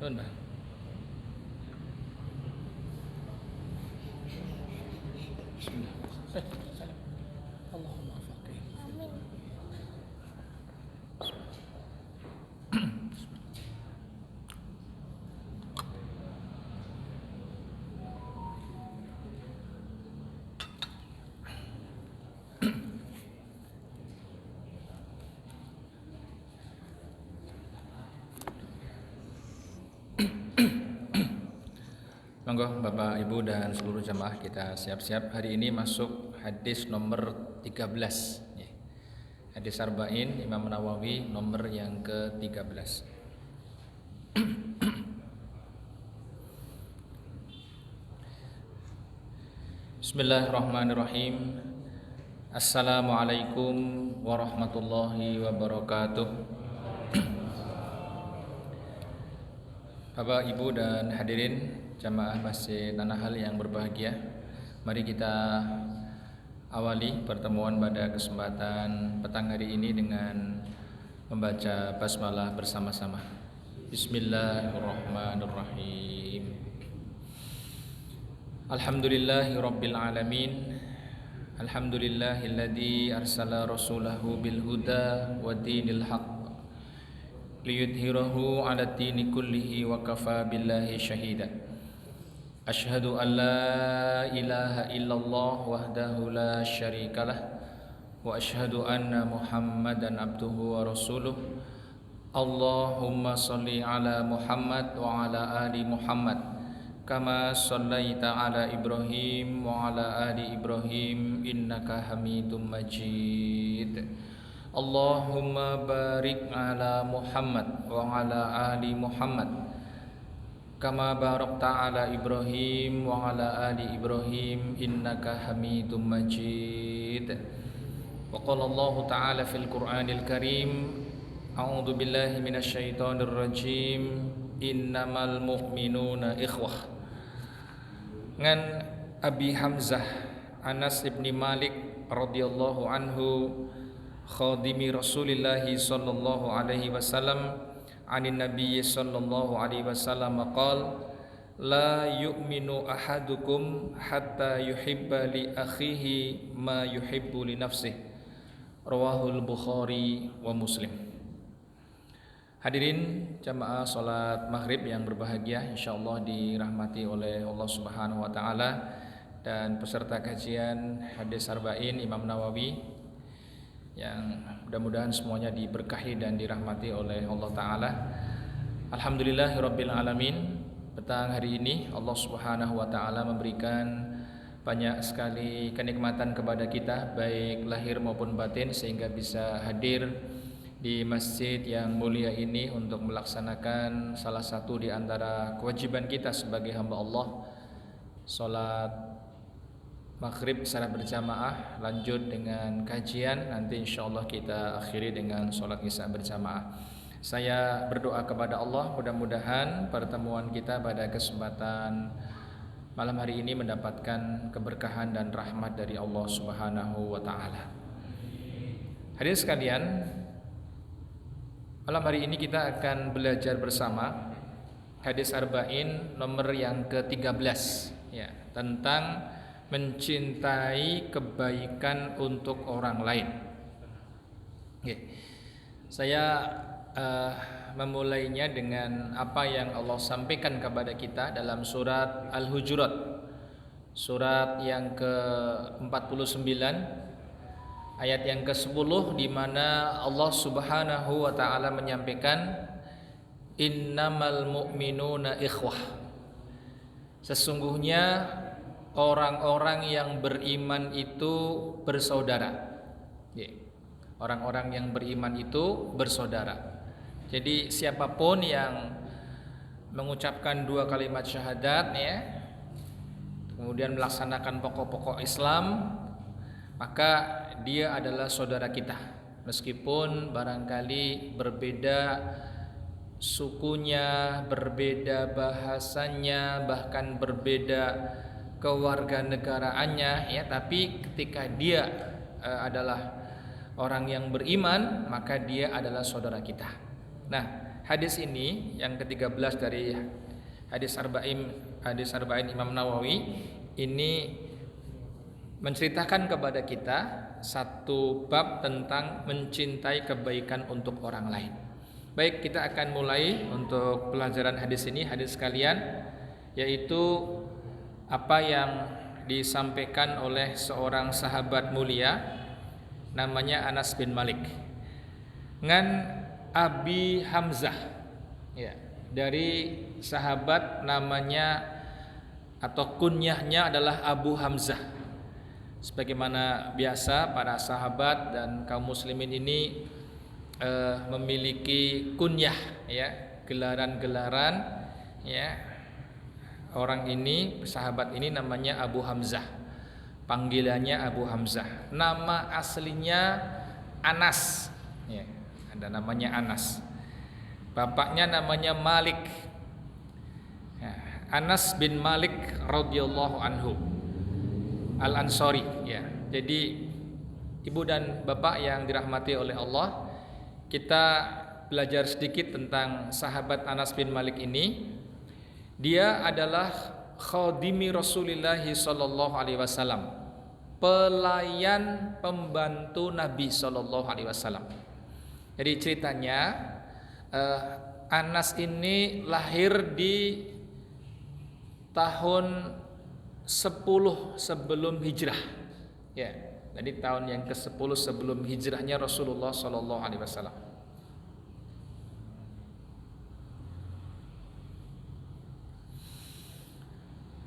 Benar. Bismillah. Salam. Allahumma faqih. Monggo Bapak Ibu dan seluruh jamaah kita siap-siap. Hari ini masuk hadis nomor 13 ya. Hadis Arba'in Imam Nawawi nomor yang ke-13. Bismillahirrahmanirrahim. Assalamualaikum warahmatullahi wabarakatuh. Bapak, Ibu dan hadirin jamaah Masjid Tanah Hal yang berbahagia, mari kita awali pertemuan pada kesempatan petang hari ini dengan membaca basmalah bersama-sama. Bismillahirrahmanirrahim. Alhamdulillahirabbil alamin. Alhamdulillahilladzi arsala rasulahu bil huda wa dinil haqq liyudhhirahu 'ala dini kullihi wa kafa billahi syahida. Asyhadu an la ilaha illallah wahdahu la syarikalah wa asyhadu anna Muhammadan abduhu wa rasuluh. Allahumma shalli ala Muhammad wa ala ali Muhammad kama shallaita ala Ibrahim wa ala ali Ibrahim innaka Hamidum Majid. Allahumma barik ala Muhammad wa ala ali Muhammad kama barakta ala Ibrahim wa ala ali Ibrahim innaka Hamidum Majid. Wa qala Allah ta'ala fil Qur'anil Karim, a'udzu billahi minasyaitonir rajim, innamal mu'minuna ikhwah. Ngan Abi Hamzah Anas ibni Malik radhiyallahu anhu khadimi Rasulillahi sallallahu alaihi wasallam anin Nabi sallallahu alaihi wasallam qala la yu'minu ahadukum hatta yuhibba li akhihi ma yuhibbu li nafsihi. Rawahul Bukhari wa Muslim. Hadirin jamaah salat maghrib yang berbahagia, insyaallah dirahmati oleh Allah Subhanahu wa taala, dan peserta kajian hadis Arba'in Imam Nawawi yang mudah-mudahan semuanya diberkahi dan dirahmati oleh Allah Ta'ala. Alhamdulillahirabbil alamin. Petang hari ini Allah Subhanahu wa Ta'ala memberikan banyak sekali kenikmatan kepada kita, baik lahir maupun batin, sehingga bisa hadir di masjid yang mulia ini untuk melaksanakan salah satu di antara kewajiban kita sebagai hamba Allah, salat maghrib secara berjamaah, lanjut dengan kajian, nanti insyaallah kita akhiri dengan sholat isya berjamaah. Saya berdoa kepada Allah mudah-mudahan pertemuan kita pada kesempatan malam hari ini mendapatkan keberkahan dan rahmat dari Allah Subhanahu wa taala. Hadirin sekalian, malam hari ini kita akan belajar bersama hadis Arba'in nomor yang ke-13 ya, tentang mencintai kebaikan untuk orang lain. Oke. Saya memulainya dengan apa yang Allah sampaikan kepada kita dalam surat Al-Hujurat, surat yang ke-49 ayat yang ke-10, di mana Allah Subhanahu wa taala menyampaikan innamal mu'minuna ikhwah. Sesungguhnya orang-orang yang beriman itu bersaudara. Orang-orang yang beriman itu bersaudara. Jadi siapapun yang mengucapkan dua kalimat syahadat ya, kemudian melaksanakan pokok-pokok Islam, maka dia adalah saudara kita. Meskipun barangkali berbeda sukunya, berbeda bahasanya, bahkan berbeda kewarganegaraannya ya, tapi ketika dia adalah orang yang beriman, maka dia adalah saudara kita. Nah, hadis ini yang ke-13 dari hadis arba'in Imam Nawawi ini menceritakan kepada kita satu bab tentang mencintai kebaikan untuk orang lain. Baik, kita akan mulai untuk pelajaran hadis ini, hadis kalian, yaitu apa yang disampaikan oleh seorang sahabat mulia namanya Anas bin Malik ngan Abi Hamzah, ya, dari sahabat namanya atau kunyahnya adalah Abu Hamzah. Sebagaimana biasa para sahabat dan kaum muslimin ini memiliki kunyah, ya, gelaran-gelaran, ya. Orang ini, sahabat ini namanya Abu Hamzah. Panggilannya Abu Hamzah. Nama aslinya Anas, ya, ada namanya Anas. Bapaknya namanya Malik. Ya, Anas bin Malik radhiyallahu anhu Al-Ansari, ya. Jadi ibu dan bapak yang dirahmati oleh Allah, kita belajar sedikit tentang sahabat Anas bin Malik ini. Dia adalah khadimi Rasulullah sallallahu alaihi wasallam, pelayan pembantu Nabi sallallahu alaihi wasallam. Jadi ceritanya Anas ini lahir di tahun 10 sebelum hijrah, ya. Jadi tahun yang ke-10 sebelum hijrahnya Rasulullah sallallahu alaihi wasallam.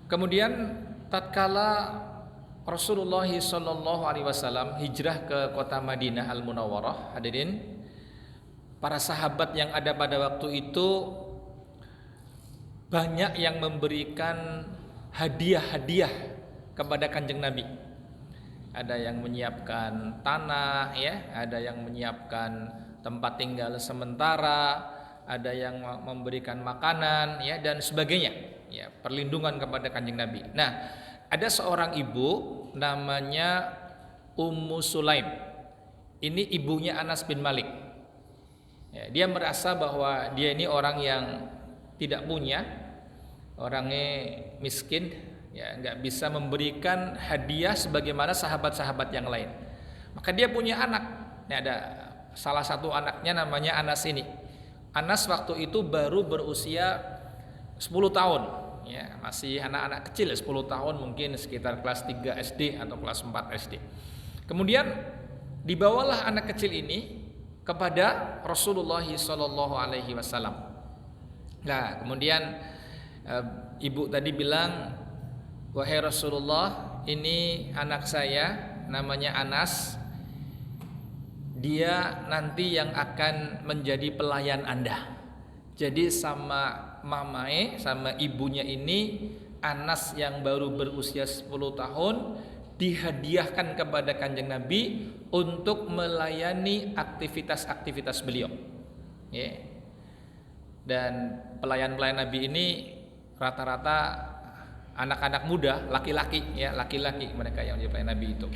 Kemudian tatkala Rasulullah sallallahu alaihi wasallam hijrah ke kota Madinah Al-Munawwarah, hadirin, para sahabat yang ada pada waktu itu banyak yang memberikan hadiah-hadiah kepada Kanjeng Nabi. Ada yang menyiapkan tanah, ya, ada yang menyiapkan tempat tinggal sementara, ada yang memberikan makanan, ya, dan sebagainya, ya, perlindungan kepada Kanjeng Nabi. Nah, ada seorang ibu namanya Ummu Sulaim. Ini ibunya Anas bin Malik. Ya, dia merasa bahwa dia ini orang yang tidak punya, orangnya miskin, ya, nggak bisa memberikan hadiah sebagaimana sahabat-sahabat yang lain. Maka dia punya anak. Ini ada salah satu anaknya namanya Anas ini. Anas waktu itu baru berusia 10 tahun, ya, masih anak-anak kecil, 10 tahun, mungkin sekitar kelas 3 SD atau kelas 4 SD. Kemudian dibawalah anak kecil ini kepada Rasulullah sallallahu alaihi wasallam. Nah, kemudian ibu tadi bilang, "Wahai Rasulullah, ini anak saya namanya Anas. Dia nanti yang akan menjadi pelayan Anda. Jadi sama mamae, sama ibunya ini, Anas yang baru berusia 10 tahun dihadiahkan kepada Kanjeng Nabi untuk melayani aktivitas-aktivitas beliau." Ya. Dan pelayan-pelayan Nabi ini rata-rata anak-anak muda, laki-laki, ya, laki-laki mereka yang menjadi pelayan Nabi itu.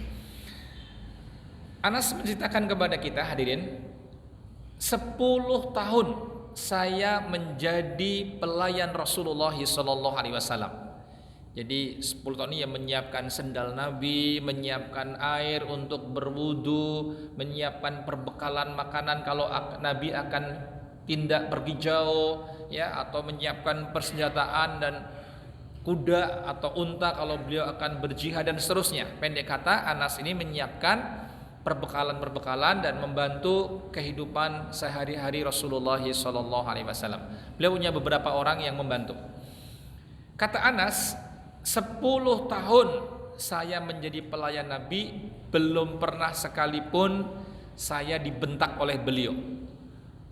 Anas menceritakan kepada kita, hadirin, 10 tahun saya menjadi pelayan Rasulullah sallallahu alaihi wasallam. Jadi 10 tahun ini yang menyiapkan sendal Nabi, menyiapkan air untuk berwudu, menyiapkan perbekalan makanan kalau Nabi akan tindak pergi jauh, ya, atau menyiapkan persenjataan dan kuda atau unta kalau beliau akan berjihad dan seterusnya. Pendek kata, Anas ini menyiapkan perbekalan-perbekalan dan membantu kehidupan sehari-hari Rasulullah sallallahu alaihi wasallam. Beliau punya beberapa orang yang membantu. Kata Anas, 10 tahun saya menjadi pelayan Nabi, belum pernah sekalipun saya dibentak oleh beliau.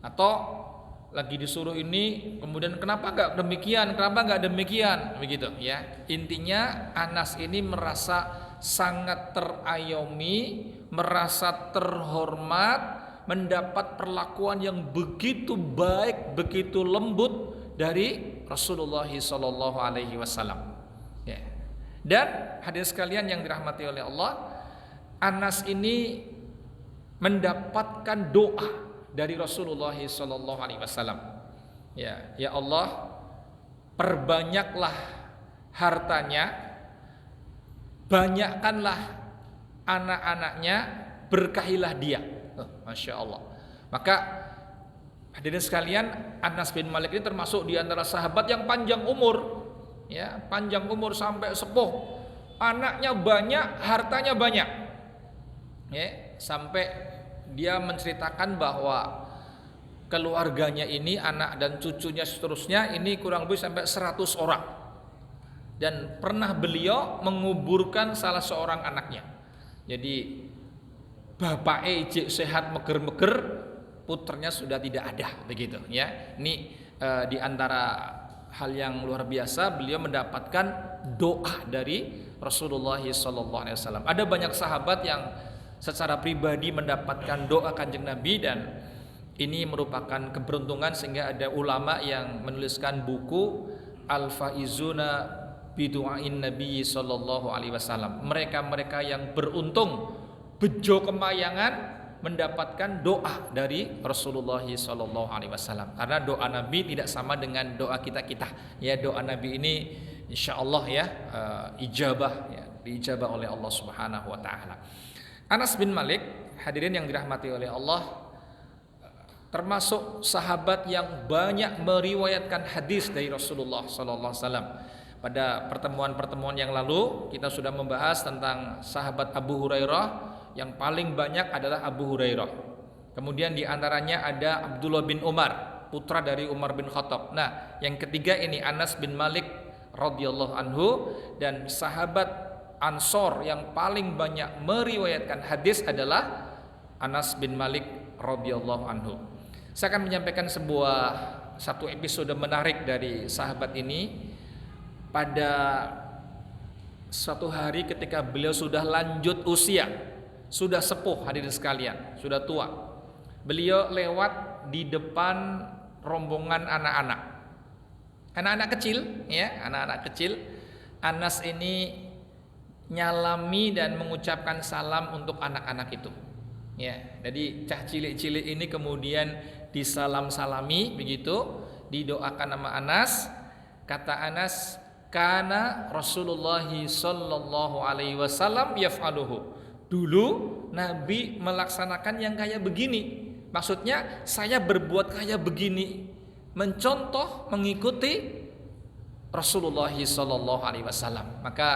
Atau lagi disuruh ini, kemudian kenapa nggak demikian, begitu, ya. Intinya Anas ini merasa sangat terayomi, merasa terhormat, mendapat perlakuan yang begitu baik, begitu lembut dari Rasulullah sallallahu alaihi wasallam. Ya. Dan hadirin sekalian yang dirahmati oleh Allah, Anas ini mendapatkan doa dari Rasulullah sallallahu alaihi wasallam. Ya Allah, perbanyaklah hartanya, banyakkanlah anak-anaknya, berkahilah dia. Masya Allah. Maka hadirin sekalian, Anas bin Malik ini termasuk di antara sahabat yang panjang umur, ya, panjang umur sampai sepuh. Anaknya banyak, hartanya banyak, ya, sampai dia menceritakan bahwa keluarganya ini, anak dan cucunya seterusnya ini kurang lebih sampai 100 orang. Dan pernah beliau menguburkan salah seorang anaknya. Jadi bapak ejek sehat meger-meger, puternya sudah tidak ada, begitu ya. Ini di antara hal yang luar biasa, beliau mendapatkan doa dari Rasulullah SAW. Ada banyak sahabat yang secara pribadi mendapatkan doa Kanjeng Nabi, dan ini merupakan keberuntungan sehingga ada ulama yang menuliskan buku Al-Faizuna bidu'ain Nabi sallallahu alaihi wasallam. Mereka-mereka yang beruntung, bejo kemayangan mendapatkan doa dari Rasulullah sallallahu alaihi wasallam. Karena doa Nabi tidak sama dengan doa kita-kita. Ya, doa Nabi ini insyaallah ya ijabah, ya, diijabah oleh Allah Subhanahu wa taala. Anas bin Malik, hadirin yang dirahmati oleh Allah, termasuk sahabat yang banyak meriwayatkan hadis dari Rasulullah sallallahu alaihi wasallam. Pada pertemuan-pertemuan yang lalu kita sudah membahas tentang sahabat Abu Hurairah. Yang paling banyak adalah Abu Hurairah. Kemudian di antaranya ada Abdullah bin Umar, putra dari Umar bin Khattab. Nah, yang ketiga ini Anas bin Malik radhiyallahu anhu, dan sahabat Ansor yang paling banyak meriwayatkan hadis adalah Anas bin Malik radhiyallahu anhu. Saya akan menyampaikan satu episode menarik dari sahabat ini. Pada suatu hari ketika beliau sudah lanjut usia, sudah sepuh, hadirin sekalian, sudah tua, beliau lewat di depan rombongan anak-anak kecil, ya, anak-anak kecil. Anas ini nyalami dan mengucapkan salam untuk anak-anak itu, ya. Jadi cah cilik-cilik ini kemudian disalam-salami, begitu, didoakan nama Anas. Kata Anas, kana Rasulullah sallallahu alaihi wasallam yaf'aluhu. Dulu Nabi melaksanakan yang kayak begini. Maksudnya saya berbuat kayak begini, mencontoh, mengikuti Rasulullah sallallahu alaihi wasallam. Maka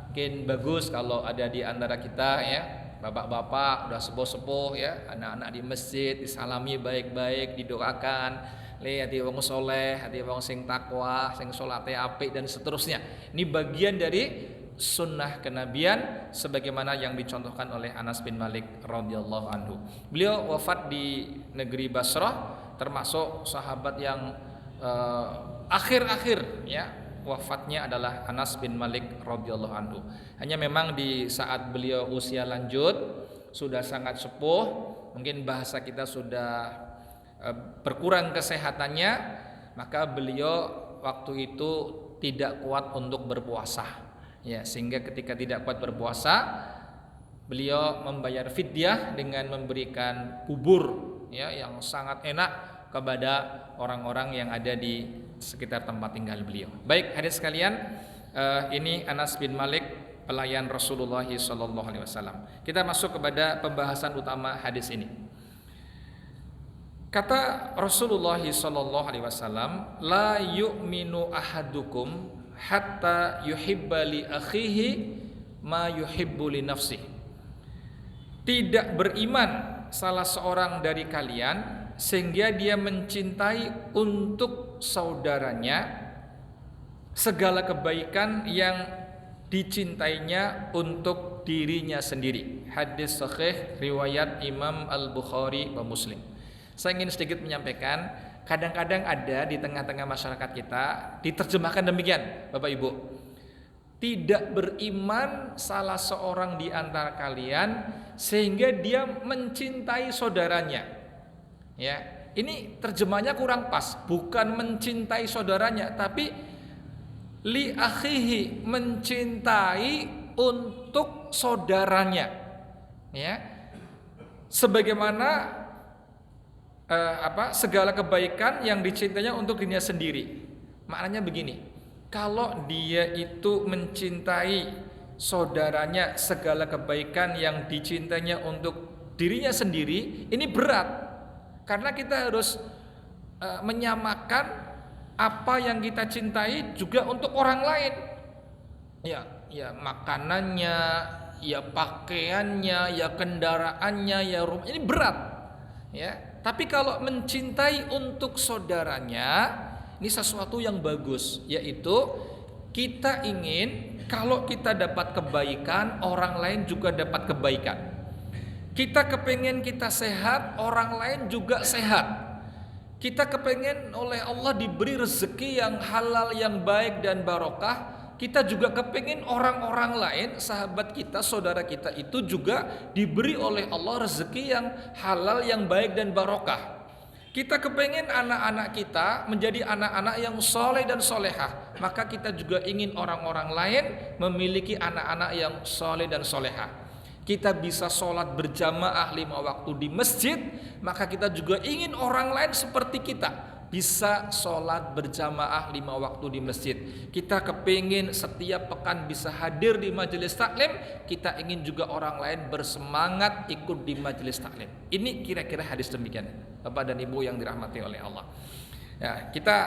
mungkin bagus kalau ada di antara kita, ya, bapak-bapak udah sepuh-sepuh, ya, anak-anak di masjid disalami baik-baik, didoakan. Hati wong soleh, hati wong sing takwa, sing salate apik dan seterusnya. Ini bagian dari sunnah kenabian sebagaimana yang dicontohkan oleh Anas bin Malik radhiyallahu anhu. Beliau wafat di negeri Basrah, termasuk sahabat yang akhir-akhir, ya, wafatnya adalah Anas bin Malik radhiyallahu anhu. Hanya memang di saat beliau usia lanjut, sudah sangat sepuh, mungkin bahasa kita sudah berkurang kesehatannya, maka beliau waktu itu tidak kuat untuk berpuasa, ya, sehingga ketika tidak kuat berpuasa, beliau membayar fidyah dengan memberikan bubur, ya, yang sangat enak kepada orang-orang yang ada di sekitar tempat tinggal beliau. Baik, hadirin sekalian, ini Anas bin Malik, pelayan Rasulullah SAW. Kita masuk kepada pembahasan utama hadis ini. Kata Rasulullah SAW, la yu'minu ahadukum hatta yuhibba li akhihi ma yuhibbu li nafsihi. Tidak beriman salah seorang dari kalian sehingga dia mencintai untuk saudaranya segala kebaikan yang dicintainya untuk dirinya sendiri. Hadis sahih riwayat Imam Al-Bukhari wa Muslim. Saya ingin sedikit menyampaikan, kadang-kadang ada di tengah-tengah masyarakat kita diterjemahkan demikian, Bapak Ibu. Tidak beriman salah seorang di antara kalian sehingga dia mencintai saudaranya. Ya, ini terjemahnya kurang pas, bukan mencintai saudaranya, tapi li akhihi, mencintai untuk saudaranya. Ya. Sebagaimana segala kebaikan yang dicintainya untuk dirinya sendiri. Maknanya begini, kalau dia itu mencintai saudaranya segala kebaikan yang dicintainya untuk dirinya sendiri, ini berat. Karena kita harus menyamakan apa yang kita cintai juga untuk orang lain. Ya makanannya, ya pakaiannya, ya kendaraannya, ya rumah, ini berat. Ya, tapi kalau mencintai untuk saudaranya, ini sesuatu yang bagus, yaitu kita ingin kalau kita dapat kebaikan, orang lain juga dapat kebaikan. Kita kepengen kita sehat, orang lain juga sehat. Kita kepengen oleh Allah diberi rezeki yang halal, yang baik dan barokah. Kita juga kepengen orang-orang lain, sahabat kita, saudara kita itu juga diberi oleh Allah rezeki yang halal, yang baik dan barokah. Kita kepengen anak-anak kita menjadi anak-anak yang soleh dan solehah. Maka kita juga ingin orang-orang lain memiliki anak-anak yang soleh dan solehah. Kita bisa sholat berjamaah 5 waktu di masjid, maka kita juga ingin orang lain seperti kita bisa sholat berjamaah 5 waktu di masjid. Kita kepingin setiap pekan bisa hadir di majelis taklim. Kita ingin juga orang lain bersemangat ikut di majelis taklim. Ini kira-kira hadis demikian, Bapak dan Ibu yang dirahmati oleh Allah. Ya, kita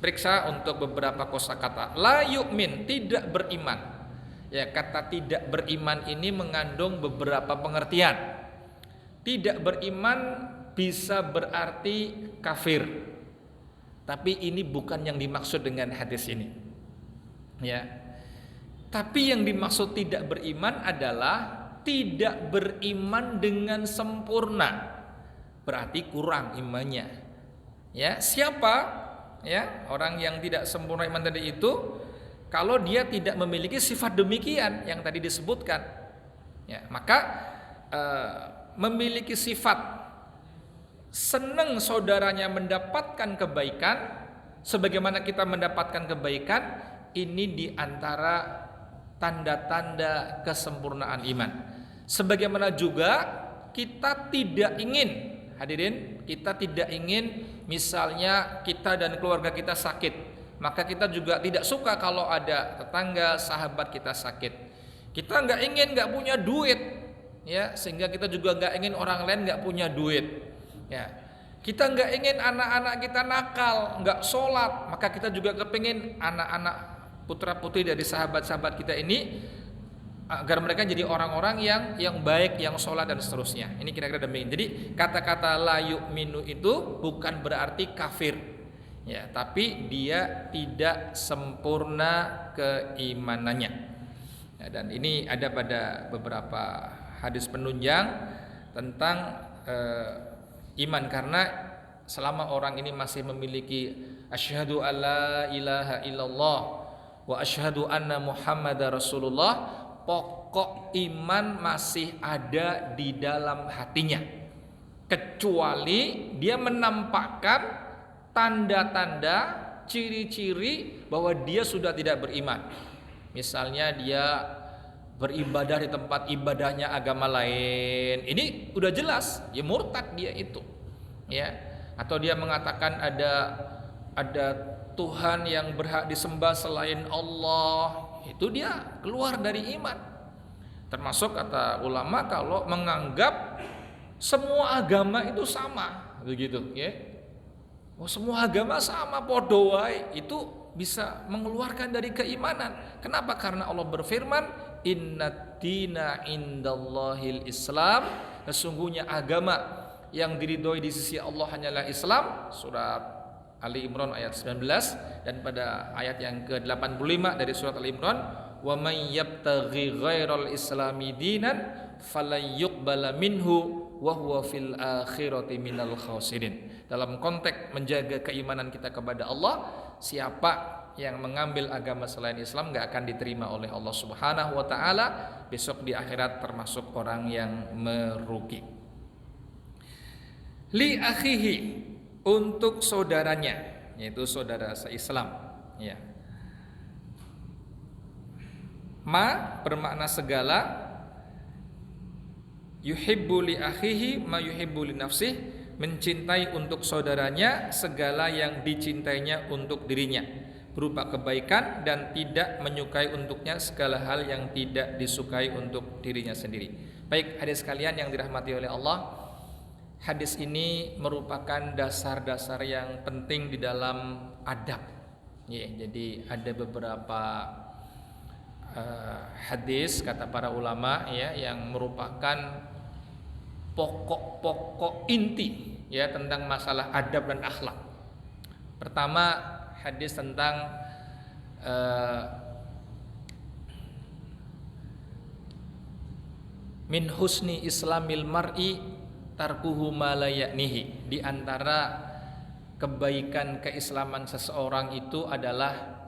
periksa untuk beberapa kosakata. La yu'min, tidak beriman. Ya, kata tidak beriman ini mengandung beberapa pengertian. Tidak beriman bisa berarti kafir. Tapi ini bukan yang dimaksud dengan hadis ini. Ya. Tapi yang dimaksud tidak beriman adalah tidak beriman dengan sempurna. Berarti kurang imannya. Ya, siapa? Ya, orang yang tidak sempurna iman tadi itu, kalau dia tidak memiliki sifat demikian yang tadi disebutkan, ya, maka memiliki sifat senang saudaranya mendapatkan kebaikan, sebagaimana kita mendapatkan kebaikan, ini diantara tanda-tanda kesempurnaan iman. Sebagaimana juga kita tidak ingin, hadirin, kita tidak ingin misalnya kita dan keluarga kita sakit. Maka kita juga tidak suka kalau ada tetangga, sahabat kita sakit. Kita nggak punya duit, ya, sehingga kita juga nggak ingin orang lain nggak punya duit. Ya, kita nggak ingin anak-anak kita nakal, nggak sholat. Maka kita juga kepingin anak-anak putra putri dari sahabat-sahabat kita ini agar mereka jadi orang-orang yang baik, yang sholat dan seterusnya. Ini kira-kira demikian. Jadi kata-kata la yu'minu itu bukan berarti kafir. Ya, tapi dia tidak sempurna keimanannya. Ya, dan ini ada pada beberapa hadis penunjang tentang iman, karena selama orang ini masih memiliki asyhadu alla ilaha illallah wa asyhadu anna muhammadar rasulullah, pokok iman masih ada di dalam hatinya, kecuali dia menampakkan tanda-tanda, ciri-ciri bahwa dia sudah tidak beriman. Misalnya dia beribadah di tempat ibadahnya agama lain, ini udah jelas ya murtad dia itu, ya. Atau dia mengatakan ada Tuhan yang berhak disembah selain Allah, itu dia keluar dari iman. Termasuk kata ulama kalau menganggap semua agama itu sama, begitu, ya. Oh, semua agama sama podo wae, itu bisa mengeluarkan dari keimanan. Kenapa? Karena Allah berfirman, innad dina indallahil Islam, sesungguhnya agama yang diridhoi di sisi Allah hanyalah Islam. Surat Ali Imran ayat 19, dan pada ayat yang ke-85 dari surat Ali Imran, wa may yabtaghi ghairal islami dinan falan yuqbala minhu wa huwa fil akhirati minal khasirin. Dalam konteks menjaga keimanan kita kepada Allah, siapa yang mengambil agama selain Islam gak akan diterima oleh Allah Subhanahu wa taala besok di akhirat, termasuk orang yang merugi. Li akhihi, untuk saudaranya, yaitu saudara se-Islam, ya. Ma bermakna segala, yuhibbu li akhihi ma yuhibbu li nafsih, mencintai untuk saudaranya segala yang dicintainya untuk dirinya, berupa kebaikan, dan tidak menyukai untuknya segala hal yang tidak disukai untuk dirinya sendiri. Baik hadis kalian yang dirahmati oleh Allah, hadis ini merupakan dasar-dasar yang penting di dalam adab. Jadi ada beberapa hadis kata para ulama yang merupakan pokok-pokok inti tentang masalah adab dan akhlak. Pertama, hadis tentang min husni islamil mar'i tarkuhu ma la ya'nihi. Di antara kebaikan keislaman seseorang itu adalah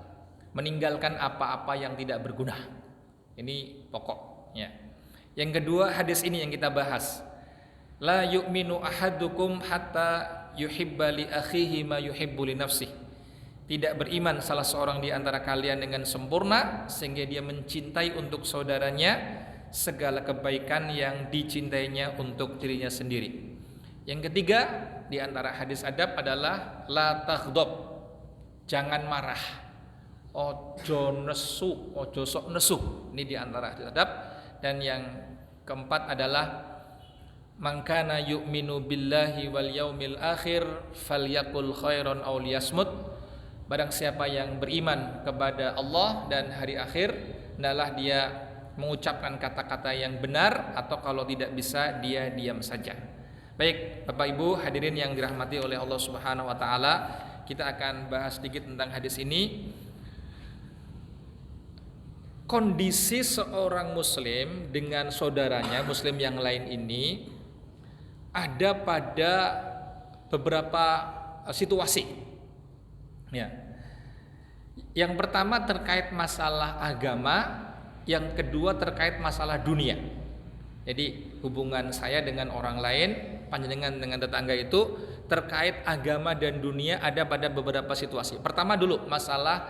meninggalkan apa-apa yang tidak berguna. Ini pokoknya. Yang kedua, hadis ini yang kita bahas. La yu'minu ahadukum hatta yuhibba li akhihi ma yuhibbu li nafsihi. Tidak beriman salah seorang di antara kalian dengan sempurna sehingga dia mencintai untuk saudaranya segala kebaikan yang dicintainya untuk dirinya sendiri. Yang ketiga di antara hadis adab adalah la taghdab. Jangan marah. Ojo nesu, ojo sok nesu. Ini di antara hadis adab. Dan yang keempat adalah man kana yu'minu billahi wal yaumil akhir falyakul khairan aw liyasmut. Barang siapa yang beriman kepada Allah dan hari akhir, hendaklah dia mengucapkan kata-kata yang benar, atau kalau tidak bisa dia diam saja. Baik Bapak Ibu hadirin yang dirahmati oleh Allah Subhanahu wa taala, kita akan bahas sedikit tentang hadis ini. Kondisi seorang muslim dengan saudaranya muslim yang lain ini ada pada beberapa situasi. Yang pertama terkait masalah agama, yang kedua terkait masalah dunia. Jadi hubungan saya dengan orang lain, panjenengan dengan tetangga itu terkait agama dan dunia ada pada beberapa situasi. Pertama dulu masalah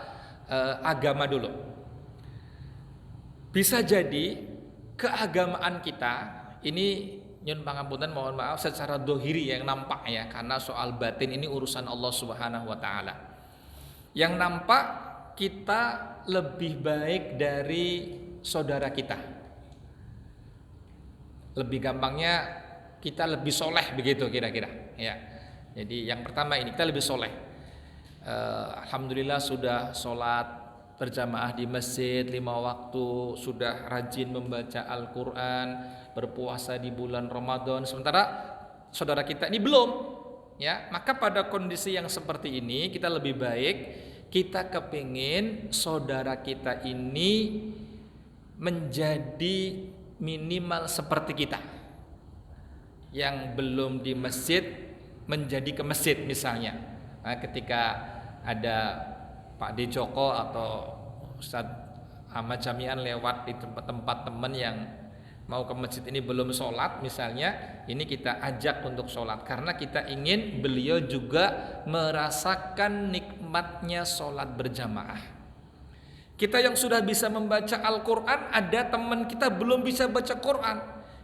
agama dulu. Bisa jadi keagamaan kita ini, nyun pangapunten mohon maaf, secara dohiri yang nampak karena soal batin ini urusan Allah Subhanahu wa taala. Yang nampak kita lebih baik dari saudara kita. Lebih gampangnya kita lebih soleh begitu kira-kira. Jadi yang pertama ini kita lebih soleh. Alhamdulillah sudah sholat berjamaah di masjid 5 waktu, sudah rajin membaca Al-Quran, berpuasa di bulan Ramadan, sementara saudara kita ini belum. Maka pada kondisi yang seperti ini kita lebih baik kita kepingin saudara kita ini menjadi minimal seperti kita, yang belum di masjid menjadi ke masjid misalnya. Ketika ada Pak D. Joko atau Ustadz Ahmad Jamian lewat di tempat teman yang mau ke masjid ini belum sholat misalnya, ini kita ajak untuk sholat karena kita ingin beliau juga merasakan nikmatnya sholat berjamaah. Kita yang sudah bisa membaca Al-Quran, ada teman kita belum bisa baca Quran,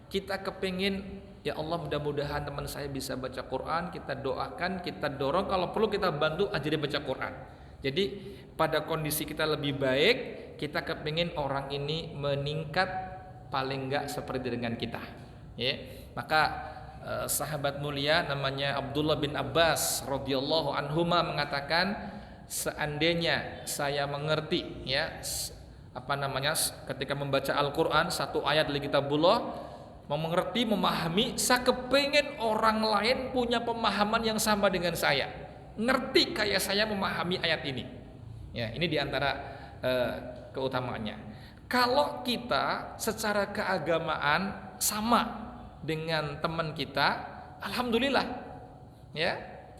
kita kepingin ya Allah mudah-mudahan teman saya bisa baca Quran, kita doakan, kita dorong, kalau perlu kita bantu ajari baca Quran. Jadi pada kondisi kita lebih baik, kita kepingin orang ini meningkat paling enggak seperti dengan kita. Maka sahabat mulia namanya Abdullah bin Abbas radhiyallahu anhuma mengatakan, seandainya saya mengerti ketika membaca Al-Quran satu ayat dari kitabullah, mengerti, memahami, saya kepingin orang lain punya pemahaman yang sama dengan saya, ngerti kayak saya memahami ayat ini. Ini diantara keutamaannya. Kalau kita secara keagamaan sama dengan teman kita, alhamdulillah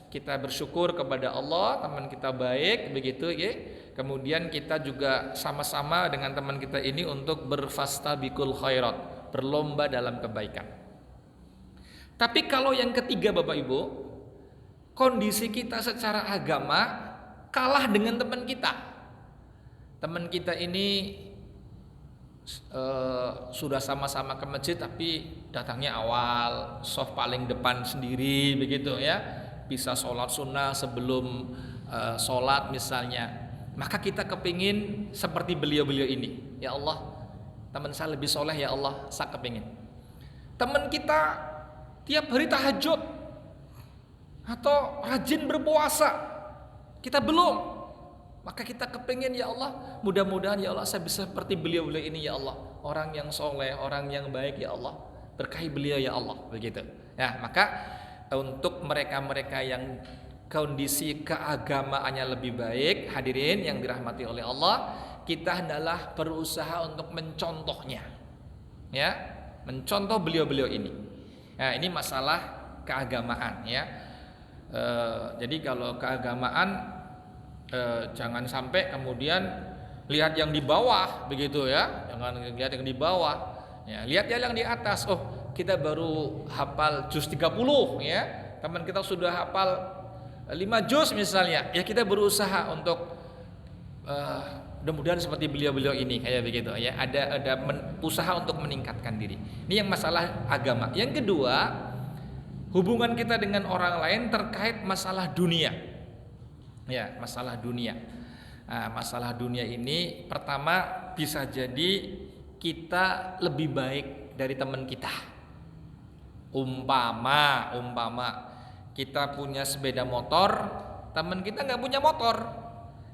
kita bersyukur kepada Allah, teman kita baik begitu Kemudian kita juga sama-sama dengan teman kita ini untuk berfastabiqul khairat, berlomba dalam kebaikan. Tapi kalau yang ketiga Bapak Ibu, kondisi kita secara agama kalah dengan teman kita. Teman kita ini sudah sama-sama ke masjid tapi datangnya awal, soft paling depan sendiri begitu ya, bisa sholat sunnah sebelum sholat misalnya, maka kita kepingin seperti beliau-beliau ini. Ya Allah, teman saya lebih soleh, ya Allah, saya kepingin. Teman kita tiap hari tahajud atau rajin berpuasa, kita belum. Maka kita kepingin, ya Allah, mudah-mudahan ya Allah saya bisa seperti beliau-beliau ini ya Allah, orang yang soleh, orang yang baik ya Allah, berkahi beliau ya Allah, begitu. Ya, maka untuk mereka-mereka yang kondisi keagamaannya lebih baik, hadirin yang dirahmati oleh Allah, kita hendaklah berusaha untuk mencontohnya, ya, mencontoh beliau-beliau ini. Nah, ini masalah keagamaan ya. Jadi kalau keagamaan jangan sampai kemudian lihat yang di bawah begitu ya, jangan lihat yang di bawah ya, lihat yang di atas. Oh, kita baru hafal juz 30 ya, teman kita sudah hafal 5 juz misalnya, ya kita berusaha untuk mudah-mudahan seperti beliau-beliau ini kayak begitu ya, ada usaha untuk meningkatkan diri. Ini yang masalah agama. Yang kedua, hubungan kita dengan orang lain terkait masalah dunia. Ya, masalah dunia. Nah, masalah dunia ini pertama bisa jadi kita lebih baik dari teman kita. Umpama kita punya sepeda motor, teman kita nggak punya motor.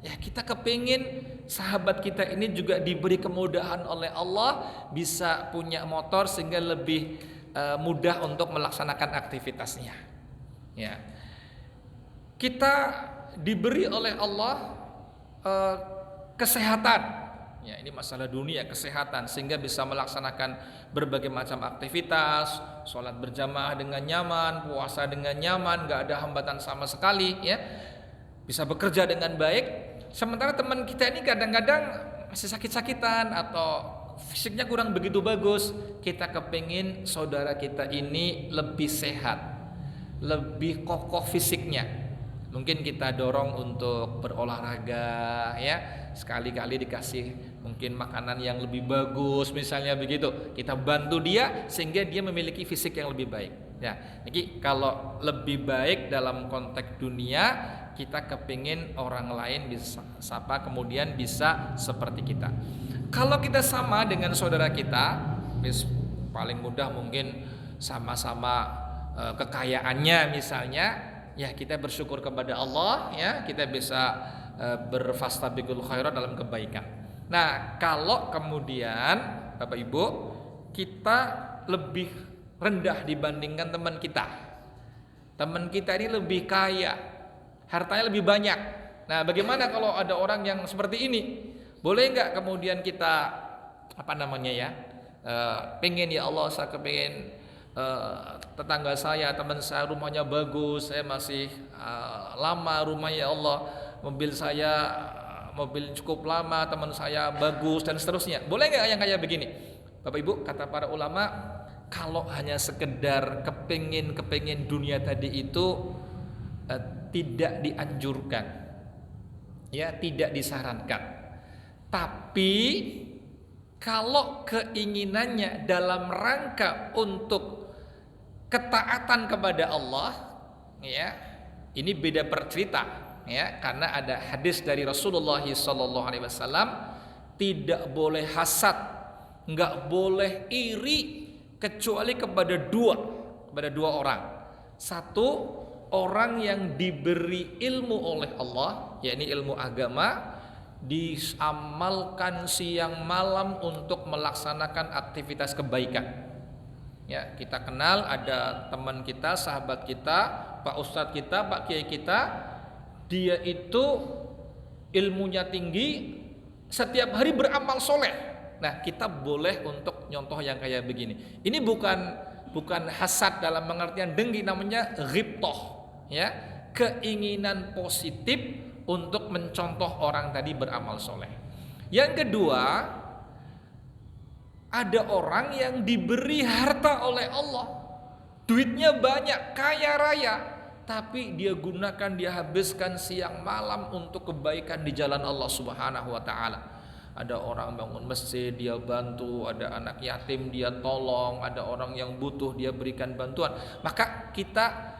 Ya, kita kepingin sahabat kita ini juga diberi kemudahan oleh Allah, bisa punya motor sehingga lebih mudah untuk melaksanakan aktivitasnya. Ya, kita diberi oleh Allah kesehatan, ya ini masalah dunia, kesehatan, sehingga bisa melaksanakan berbagai macam aktivitas, sholat berjamaah dengan nyaman, puasa dengan nyaman, gak ada hambatan sama sekali ya, bisa bekerja dengan baik. Sementara teman kita ini kadang-kadang masih sakit-sakitan atau fisiknya kurang begitu bagus. Kita kepingin saudara kita ini lebih sehat, lebih kokoh fisiknya. Mungkin kita dorong untuk berolahraga ya, sekali-kali dikasih mungkin makanan yang lebih bagus misalnya begitu. Kita bantu dia sehingga dia memiliki fisik yang lebih baik. Ya, jadi kalau lebih baik dalam konteks dunia, kita kepingin orang lain bisa sapa kemudian bisa seperti kita. Kalau kita sama dengan saudara kita, paling mudah mungkin sama-sama kekayaannya misalnya, ya kita bersyukur kepada Allah ya, kita bisa berfastabiqul khairat dalam kebaikan. Nah, kalau kemudian Bapak Ibu kita lebih rendah dibandingkan teman kita, teman kita ini lebih kaya, hartanya lebih banyak. Nah, bagaimana kalau ada orang yang seperti ini? Boleh nggak kemudian kita pengen ya Allah, saya kepengen tetangga saya, teman saya rumahnya bagus, saya masih lama rumahnya ya Allah, mobil saya mobil cukup lama, teman saya bagus dan seterusnya. Boleh nggak yang kayak begini? Bapak Ibu, kata para ulama, kalau hanya sekedar kepingin dunia tadi itu tidak dianjurkan, ya tidak disarankan. Tapi kalau keinginannya dalam rangka untuk ketaatan kepada Allah, ya ini beda bercerita, ya karena ada hadis dari Rasulullah SAW, tidak boleh hasad, nggak boleh iri kecuali kepada dua orang. Satu, orang yang diberi ilmu oleh Allah, yakni ilmu agama, diamalkan siang malam untuk melaksanakan aktivitas kebaikan. Ya, kita kenal ada teman kita, sahabat kita, Pak Ustadz kita, Pak Kiai kita, dia itu ilmunya tinggi, setiap hari beramal soleh. Nah, kita boleh untuk nyontoh yang kayak begini. Ini bukan hasad dalam pengertian dengki, namanya ghibtoh, ya, keinginan positif untuk mencontoh orang tadi beramal soleh. Yang kedua, ada orang yang diberi harta oleh Allah, duitnya banyak, kaya raya, tapi dia gunakan, dia habiskan siang malam untuk kebaikan di jalan Allah Subhanahu wa taala. Ada orang bangun masjid dia bantu, ada anak yatim dia tolong, ada orang yang butuh dia berikan bantuan. Maka kita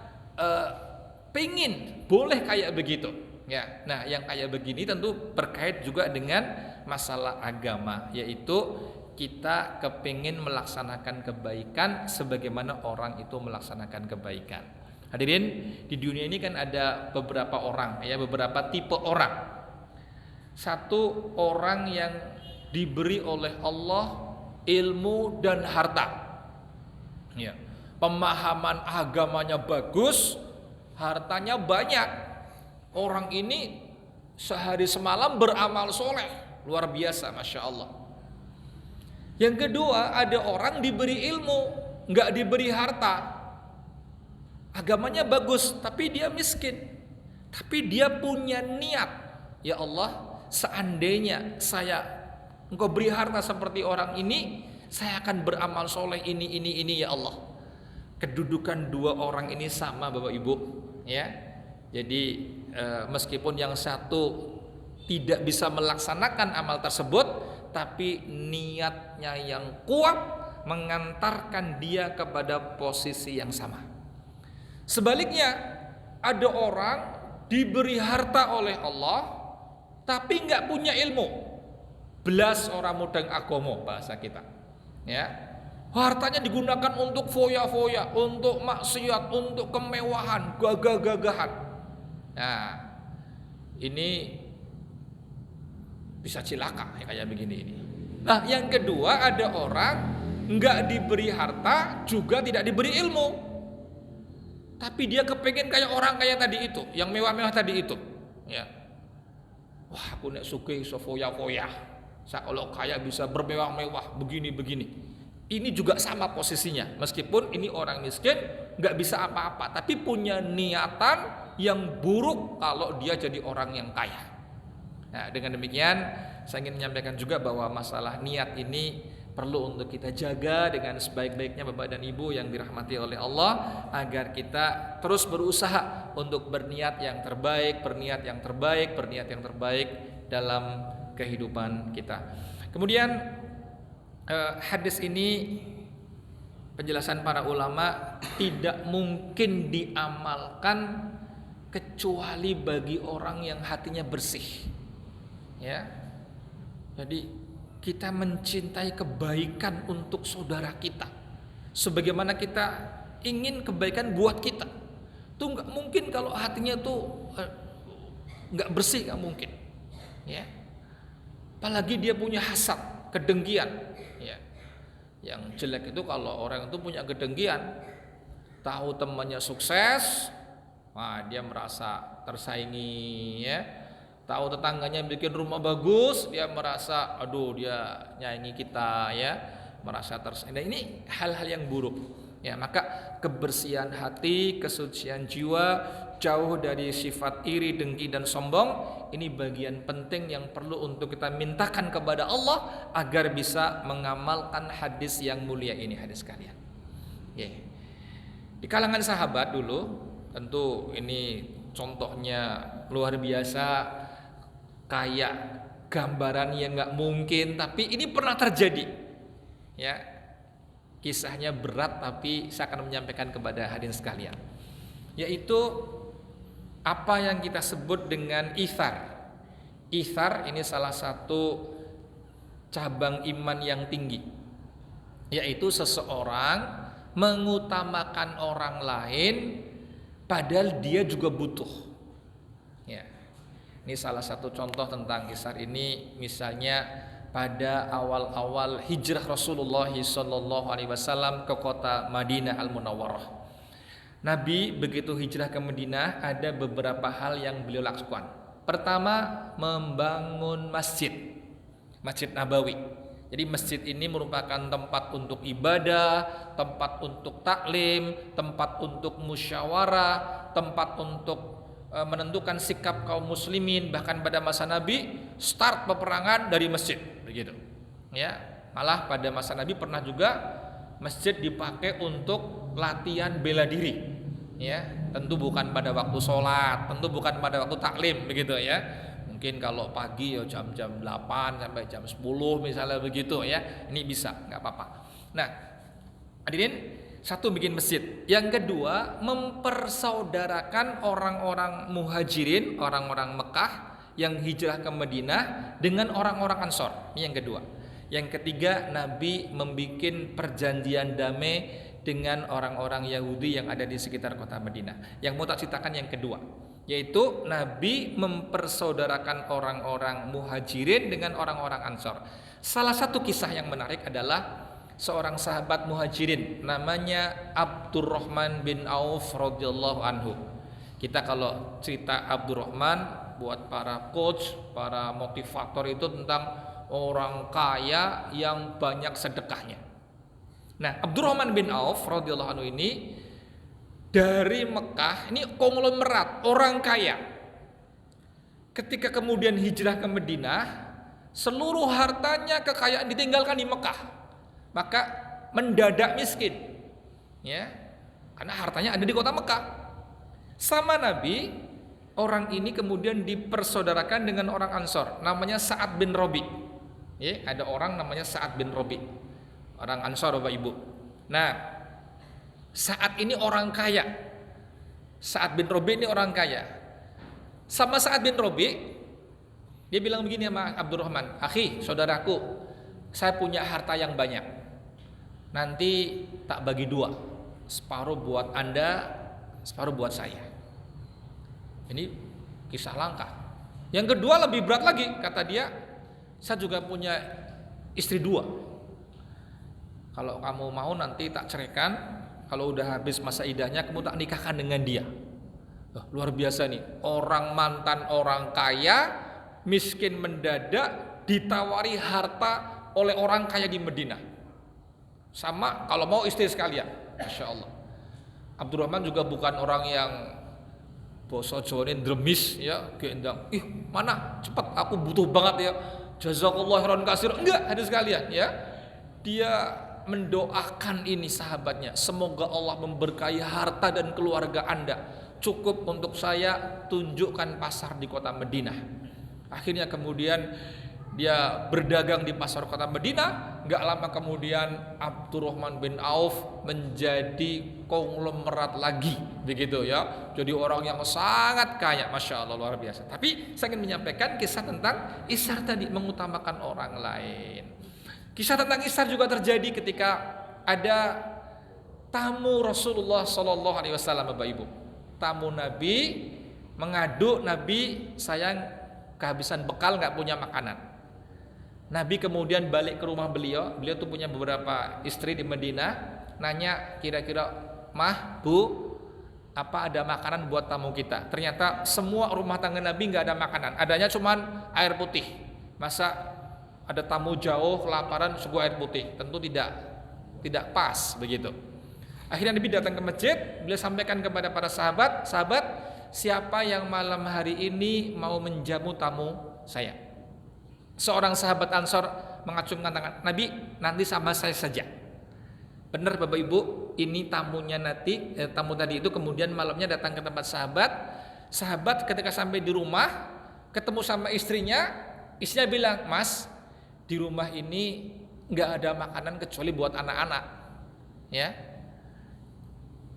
pengen boleh kayak begitu ya. Nah, yang kayak begini tentu terkait juga dengan masalah agama, yaitu kita kepingin melaksanakan kebaikan sebagaimana orang itu melaksanakan kebaikan. Hadirin, di dunia ini kan ada beberapa orang ya, beberapa tipe orang. Satu, orang yang diberi oleh Allah ilmu dan harta ya, pemahaman agamanya bagus, hartanya banyak. Orang ini sehari semalam beramal soleh luar biasa, Masya Allah. Yang kedua, ada orang diberi ilmu, nggak diberi harta, agamanya bagus tapi dia miskin, tapi dia punya niat, ya Allah, seandainya Engkau beri harta seperti orang ini, saya akan beramal soleh ini ya Allah. Kedudukan dua orang ini sama, Bapak Ibu ya. Jadi meskipun yang satu tidak bisa melaksanakan amal tersebut, tapi niatnya yang kuat mengantarkan dia kepada posisi yang sama. Sebaliknya, ada orang diberi harta oleh Allah tapi nggak punya ilmu, belas orang mudeng agomo bahasa kita ya. Hartanya digunakan untuk foya-foya, untuk maksiat, untuk kemewahan, gagah-gagahan. Nah, ini bisa cilaka ya, kayak begini ini. Nah, yang kedua, ada orang nggak diberi harta juga tidak diberi ilmu, tapi dia kepengen kayak orang kaya tadi itu, yang mewah-mewah tadi itu ya. Wah, aku nek sugih iso foya-foya, kalau kaya bisa bermewah-mewah begini-begini. Ini juga sama posisinya, meskipun ini orang miskin nggak bisa apa-apa, tapi punya niatan yang buruk kalau dia jadi orang yang kaya. Nah, dengan demikian saya ingin menyampaikan juga bahwa masalah niat ini perlu untuk kita jaga dengan sebaik-baiknya, Bapak dan Ibu yang dirahmati oleh Allah, agar kita terus berusaha untuk berniat yang terbaik dalam kehidupan kita. Kemudian hadis ini, penjelasan para ulama, tidak mungkin diamalkan kecuali bagi orang yang hatinya bersih ya. Jadi kita mencintai kebaikan untuk saudara kita sebagaimana kita ingin kebaikan buat kita. Itu nggak mungkin kalau hatinya tuh nggak bersih, nggak mungkin ya. Apalagi dia punya hasad, kedengkian ya. Yang jelek itu kalau orang itu punya kedengkian, tahu temannya sukses, wah dia merasa tersaingi ya. Tahu tetangganya bikin rumah bagus, dia merasa aduh dia nyaingi kita ya, merasa tersaingi. Nah, ini hal-hal yang buruk ya. Maka kebersihan hati, kesucian jiwa, jauh dari sifat iri, dengki dan sombong, ini bagian penting yang perlu untuk kita mintakan kepada Allah agar bisa mengamalkan hadis yang mulia ini, hadis kalian. Yeah. Di kalangan sahabat dulu, tentu ini contohnya luar biasa, kayak gambaran yang nggak mungkin, tapi ini pernah terjadi ya. Kisahnya berat tapi saya akan menyampaikan kepada hadirin sekalian, yaitu apa yang kita sebut dengan ithar. Ithar ini salah satu cabang iman yang tinggi, yaitu seseorang mengutamakan orang lain padahal dia juga butuh ya. Ini salah satu contoh tentang ithar ini, misalnya pada awal-awal hijrah Rasulullah SAW ke kota Madinah Al-Munawwarah. Nabi begitu hijrah ke Madinah, ada beberapa hal yang beliau lakukan. Pertama, membangun masjid, Masjid Nabawi. Jadi masjid ini merupakan tempat untuk ibadah, tempat untuk taklim, tempat untuk musyawarah, tempat untuk menentukan sikap kaum muslimin. Bahkan pada masa Nabi start peperangan dari masjid begitu ya. Malah pada masa Nabi pernah juga masjid dipakai untuk latihan bela diri ya. Tentu bukan pada waktu sholat, tentu bukan pada waktu taklim begitu ya. Mungkin kalau pagi ya jam-jam 8 sampai jam 10 misalnya begitu ya. Ini bisa, nggak apa-apa. Nah, hadirin, satu bikin masjid. Yang kedua, mempersaudarakan orang-orang muhajirin, orang-orang Mekah yang hijrah ke Madinah dengan orang-orang Ansor. Ini yang kedua. Yang ketiga, Nabi membuat perjanjian damai dengan orang-orang Yahudi yang ada di sekitar kota Madinah. Yang mau tak ceritakan yang kedua, yaitu Nabi mempersaudarakan orang-orang muhajirin dengan orang-orang Ansor. Salah satu kisah yang menarik adalah seorang sahabat muhajirin namanya Abdurrahman bin Auf radhiyallahu anhu. Kita kalau cerita Abdurrahman, buat para coach, para motivator, itu tentang orang kaya yang banyak sedekahnya. Nah, Abdurrahman bin Auf radhiyallahu anhu ini dari Mekah, ini konglomerat orang kaya. Ketika kemudian hijrah ke Madinah, seluruh hartanya, kekayaan ditinggalkan di Mekah. Maka mendadak miskin. Ya. Karena hartanya ada di kota Mekah. Sama Nabi, orang ini kemudian dipersaudarakan dengan orang Ansor, namanya Sa'ad bin Rabi. Ya, ada orang namanya Sa'ad bin Rabi. Orang Ansor, Bapak Ibu. Nah, Sa'ad ini orang kaya. Sa'ad bin Rabi ini orang kaya. Sama Sa'ad bin Rabi, dia bilang begini sama Abdurrahman, "Akhi, saudaraku, saya punya harta yang banyak. Nanti tak bagi dua. Separuh buat Anda, separuh buat saya." Ini kisah langka. Yang kedua lebih berat lagi, kata dia, "Saya juga punya istri dua. Kalau kamu mau nanti tak ceraikan. Kalau udah habis masa idahnya, kamu tak nikahkan dengan dia." Luar biasa nih. Orang mantan orang kaya, miskin mendadak, ditawari harta oleh orang kaya di Madinah. Sama kalau mau istri sekalian. Masya Allah. Abdurrahman juga bukan orang yang basa Jawa ini dremis ya, gendang. Mana cepat, aku butuh banget ya. Jazakallah khairan kasir. Enggak, hadis sekalian ya. Dia mendoakan ini sahabatnya, semoga Allah memberkahi harta dan keluarga Anda. Cukup untuk saya tunjukkan pasar di kota Madinah. Akhirnya kemudian dia berdagang di pasar kota Madinah. Gak lama kemudian Abdurrahman bin Auf menjadi konglomerat lagi, begitu ya. Jadi orang yang sangat kaya, masya Allah, luar biasa. Tapi saya ingin menyampaikan kisah tentang Isar tadi, mengutamakan orang lain. Kisah tentang Isar juga terjadi ketika ada tamu Rasulullah Sallallahu Alaihi Wasallam, Bapak Ibu. Tamu Nabi mengadu, "Nabi, sayang kehabisan bekal, nggak punya makanan." Nabi kemudian balik ke rumah beliau. Beliau tuh punya beberapa istri di Madinah. Nanya, "Kira-kira, Mah, Bu, apa ada makanan buat tamu kita?" Ternyata semua rumah tangga Nabi nggak ada makanan. Adanya cuman air putih. Masa ada tamu jauh kelaparan sebuah air putih? Tentu tidak pas begitu. Akhirnya Nabi datang ke masjid. Beliau sampaikan kepada para sahabat, "Sahabat, siapa yang malam hari ini mau menjamu tamu saya?" Seorang sahabat Ansor mengacungkan tangan, "Nabi, nanti sama saya saja." Benar Bapak Ibu, ini tamunya nanti, tamu tadi itu kemudian malamnya datang ke tempat sahabat. Sahabat ketika sampai di rumah ketemu sama istrinya bilang, "Mas, di rumah ini nggak ada makanan kecuali buat anak-anak." Ya,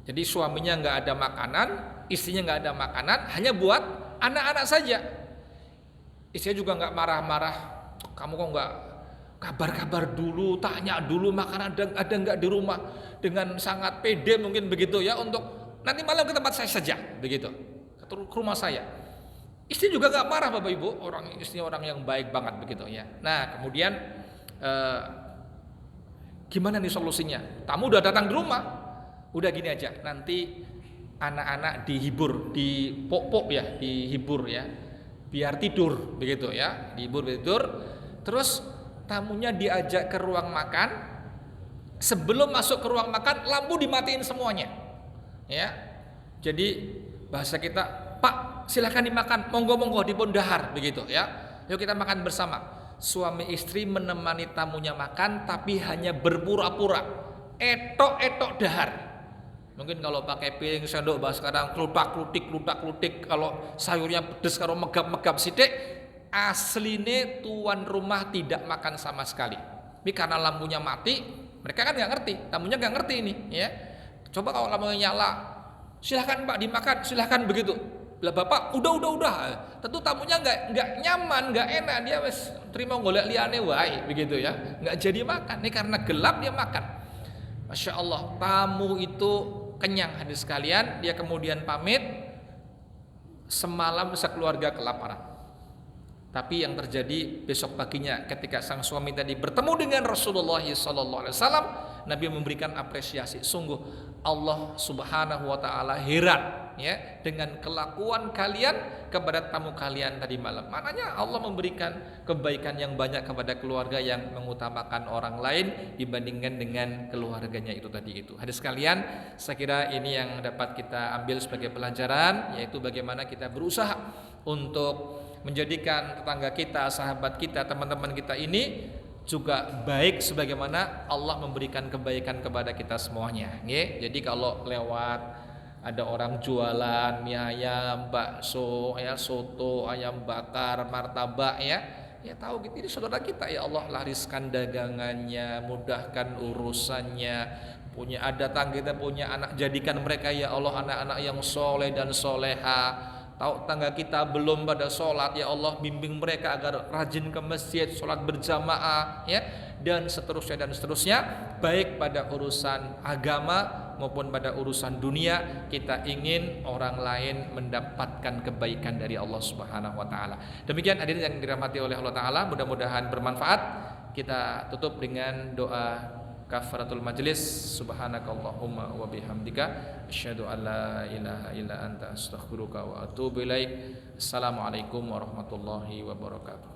jadi suaminya nggak ada makanan, istrinya nggak ada makanan, hanya buat anak-anak saja. Istrinya juga nggak marah-marah, "Kamu kok nggak kabar-kabar dulu, tanya dulu makanan ada nggak di rumah." Dengan sangat pede mungkin begitu ya, untuk nanti malam ke tempat saya saja, begitu, ke rumah saya. Istri juga nggak marah Bapak Ibu, istrinya orang yang baik banget begitu ya. Nah kemudian gimana nih solusinya? Tamu udah datang di rumah, udah gini aja, nanti anak-anak dihibur, dipok-pok ya, dihibur ya, biar tidur begitu ya, dihibur tidur. Terus tamunya diajak ke ruang makan. Sebelum masuk ke ruang makan, lampu dimatiin semuanya. Ya, jadi bahasa kita, "Pak, silakan dimakan, monggo-monggo dipun dahar," begitu ya. Yuk kita makan bersama. Suami istri menemani tamunya makan, tapi hanya berpura-pura, etok-etok dahar. Mungkin kalau pakai piring sendok bahasa sekarang klutak-klutik. Kalau sayurnya pedes, kalau megap-megap sidik, asline tuan rumah tidak makan sama sekali. Tapi karena lampunya mati, mereka kan nggak ngerti, tamunya nggak ngerti ini, ya. Coba kalau lampunya nyala, silahkan Pak dimakan, silahkan begitu. Lah bapak, udah. Tentu tamunya nggak nyaman, nggak enak, dia wes terima golek liane wae, begitu ya. Nggak jadi makan, ini karena gelap dia makan. Masya Allah, tamu itu kenyang hadis sekalian, dia kemudian pamit, semalam sekeluarga kelaparan. Tapi yang terjadi besok paginya ketika sang suami tadi bertemu dengan Rasulullah SAW, Nabi memberikan apresiasi. Sungguh Allah Subhanahu wa taala heran ya dengan kelakuan kalian kepada tamu kalian tadi malam. Maknanya Allah memberikan kebaikan yang banyak kepada keluarga yang mengutamakan orang lain dibandingkan dengan keluarganya itu tadi itu. Hadis sekalian, saya kira ini yang dapat kita ambil sebagai pelajaran, yaitu bagaimana kita berusaha untuk menjadikan tetangga kita, sahabat kita, teman-teman kita ini juga baik sebagaimana Allah memberikan kebaikan kepada kita semuanya. Jadi kalau lewat ada orang jualan mie ayam, bakso, ya soto, ayam bakar, martabak ya tahu gitu, ini saudara kita, ya Allah lariskan dagangannya, mudahkan urusannya. Punya ada tangga kita punya anak, jadikan mereka ya Allah anak-anak yang soleh dan soleha. Tahu tangga kita belum pada sholat, ya Allah bimbing mereka agar rajin ke masjid, sholat berjamaah, ya, dan seterusnya, baik pada urusan agama maupun pada urusan dunia. Kita ingin orang lain mendapatkan kebaikan dari Allah Subhanahu wa taala. Demikian hadirin yang dirahmati oleh Allah taala, mudah-mudahan bermanfaat. Kita tutup dengan doa kafaratul majlis. Subhanakallahumma wa bihamdika asyhadu an la ilaha illa anta astaghfiruka wa atubu ilaik. Assalamualaikum warahmatullahi wabarakatuh.